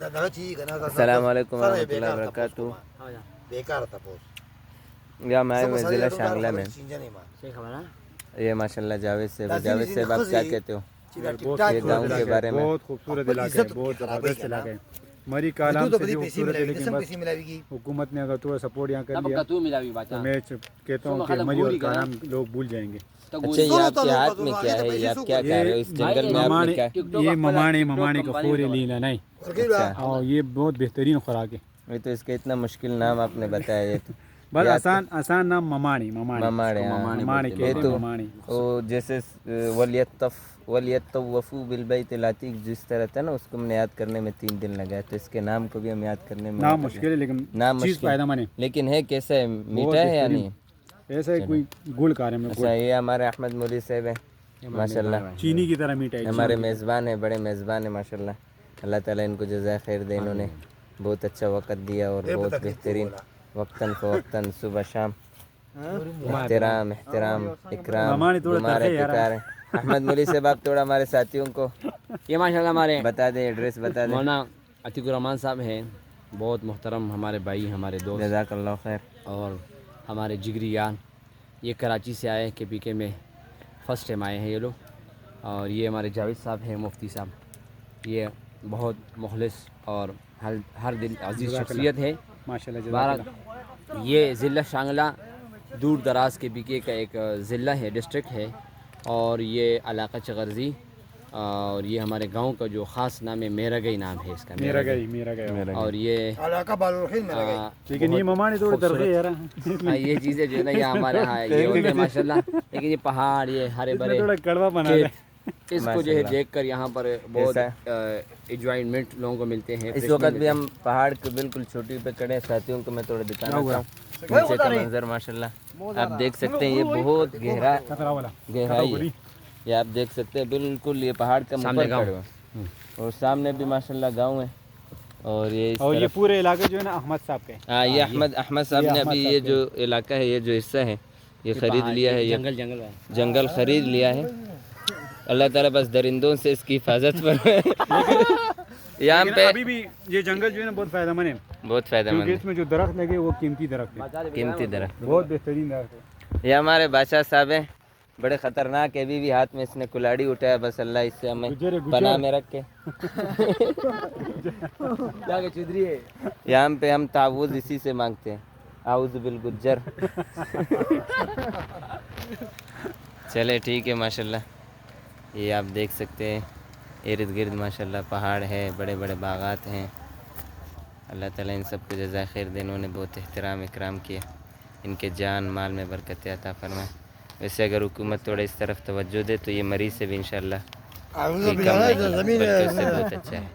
السلام علیکم ورحمۃ اللہ وبرکاتہ. یا میں ضلع شانگلہ میں. یہ ماشاء اللہ جاوید صاحب آپ کیا کہتے ہو یہ گاؤں کے بارے میں؟ بہت خوبصورت علاقہ ہے, بہت زبردست علاقہ ہے. مری کالام سے بھی خوبصورت ہے, لیکن بس حکومت نے اگر تھوڑا سپورٹ یہاں کر دیا تو میں کہتا ہوں کہ مری اور کالام لوگ بھول جائیں گے. اچھا یہ آپ کے ہاتھ میں کیا ہے, یہ آپ کیا کہہ رہے ہو اس جنگل میں آپ نے کیا؟ یہ ممانے کا پورے لیلا نہیں, اور یہ بہت بہترین خوراک ہے. یہ تو اس کا اتنا مشکل نام آپ نے بتایا. یہ تو بس آسان نام ممانے مماڑے. یہ تو وہ جیسے ولیطوفوا بالبیت العتیق جس طرح تھا نا, اس کو ہم نے یاد کرنے میں 3 دن لگا, تو اس کے نام کو بھی ہم یاد کرنے میں نام مشکل ہے, لیکن نام چیز فائدہ مند ہے. لیکن ہے کیسا ہے, میٹھا ہے یا نہیں؟ ایسا ہے کوئی گل کار ہے. اچھا یہ ہمارے احمد مولی صاحب ہیں ماشاء اللہ, چینی کی طرح میٹھا ہے. ہمارے میزبان ہیں, بڑے میزبان ہیں ماشاء اللہ. اللہ تعالیٰ ان کو جزائے خیر دے, انہوں نے بہت اچھا وقت دیا اور بہت بہترین وقتاً فوقتاً صبح شام احترام اکرام ہمارے پکار ہیں. احمد مولی صاحب آپ تھوڑا ہمارے ساتھیوں کو یہ ماشاء اللہ ہمارے بتا دیں, ایڈریس بتا دیں. مولانا عتیق الرحمان صاحب ہیں, بہت محترم ہمارے بھائی, ہمارے دوست, جزاک اللہ خیر. اور ہمارے جگری یار. یہ کراچی سے آئے, کے پی کے میں فرسٹ ٹائم آئے ہیں یہ لوگ. اور یہ ہمارے جاوید صاحب ہیں مفتی صاحب, یہ بہت مخلص اور ہر دل عزیز شخصیت ہے ماشاء اللہ. بارہ یہ ضلع شانگلہ دور دراز کے پی کے کا ایک ضلع ہے, ڈسٹرکٹ ہے, اور یہ علاقہ چغرزی, اور یہ ہمارے گاؤں کا جو خاص نام ہے میرگئی نام ہے اس کا, میرا گئی. اور یہ لیکن یہ ممانے تھوڑے درخے یار, یہ چیزیں جو ہے نا یہ ہمارے یہاں یہ ہوتے ہیں ماشاء اللہ. لیکن یہ پہاڑ, یہ ہرے بھرے تھوڑا کڑوا بنا ہے. اس کو جو ہے دیکھ کر یہاں پر بہت انجوائمنٹ لوگوں کو ملتے ہیں. اس وقت بھی ہم پہاڑ کے بالکل چوٹی پہ کھڑے ہیں, ساتھیوں کو میں تھوڑا دکھانا چاہتا ہوں. نیچے کا منظر ماشاء اللہ آپ دیکھ سکتے ہیں, یہ بہت گہرائی ہے. یہ آپ دیکھ سکتے ہیں بالکل یہ پہاڑ کا سامنے گاؤں, اور سامنے بھی ماشاء اللہ گاؤں ہے. اور یہ پورے علاقے جو ہے نا احمد صاحب کے. ہاں یہ احمد صاحب نے ابھی یہ جو علاقہ ہے, یہ جو حصہ ہے یہ خرید لیا ہے, یہ جنگل خرید لیا ہے. اللہ تعالیٰ بس درندوں سے اس کی حفاظت پر یہاں پہ. ابھی بھی یہ جنگل جو ہے نا بہت فائدہ مند ہے, بہت فائدہ مند ہے. اس میں جو درخت لگے وہ قیمتی درخت ہے, قیمتی درخت, بہت بہترین درخت ہے. یہ ہمارے بادشاہ صاحب ہیں, بڑے خطرناک ہے. ابھی بھی ہاتھ میں اس نے کلاڑی اٹھایا, بس اللہ اس سے ہمیں پناہ میں رکھ کے. یہاں پہ ہم تعوذ اسی سے مانگتے ہیں, اعوذ بالگجر. چلے ٹھیک ہے ماشاء اللہ. یہ آپ دیکھ سکتے ہیں ارد گرد ماشاء اللہ پہاڑ ہے, بڑے بڑے باغات ہیں. اللہ تعالیٰ ان سب کو جزائے خیر دے, انہوں نے بہت احترام اکرام کیا, ان کے جان مال میں برکت عطا فرمائے. ویسے اگر حکومت تھوڑا اس طرف توجہ دے تو یہ مریض سے بھی انشاءاللہ بلکہ اس سے بہت اچھا ہے.